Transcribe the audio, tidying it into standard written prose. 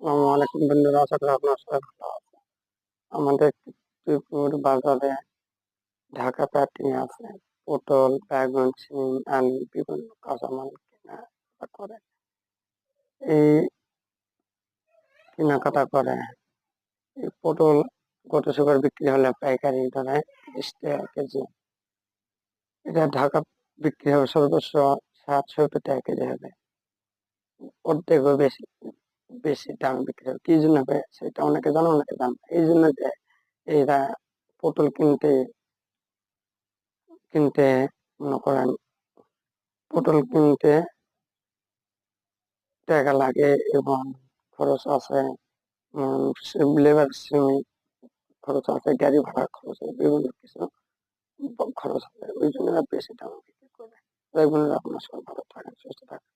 আসসালামু আলাইকুম বন্ধুরা, আশা করি আপনার সবাই ভালো আছে। আমাদের কৃত্রিপুর বাজারে ঢাকা প্যাকিং আছে। পটল, বেগুন, সিম, আলু বিভিন্ন কাঁচামাল কেনাকাটা করে। এই কেনাকাটা করে এই পটল গত শুক্র বিক্রি হলে পাইকারি দরে 30 টাকা কেজি। এটা ঢাকা বিক্রি হবে সর্বোচ্চ 60-70 টাকা কেজি হবে। অর্ধেকও বেশি বেশি দাম বিক্রি হবে। কি জন্য হবে সেটা অনেকে জানে, অনেকে জানে না। এই জন্য যে এরা পটল কিনতে মনে করেন পটল কিনতে টাকা লাগে এবং খরচ আছে, লেবার শ্রমিক খরচ আছে, গাড়ি ভাড়ার খরচ আছে, বিভিন্ন কিছু খরচ আছে। ওই জন্য এরা বেশি দাম বিক্রি করে। তাই বলে আপনার সবাই ভালো থাকেন, সুস্থ থাকেন।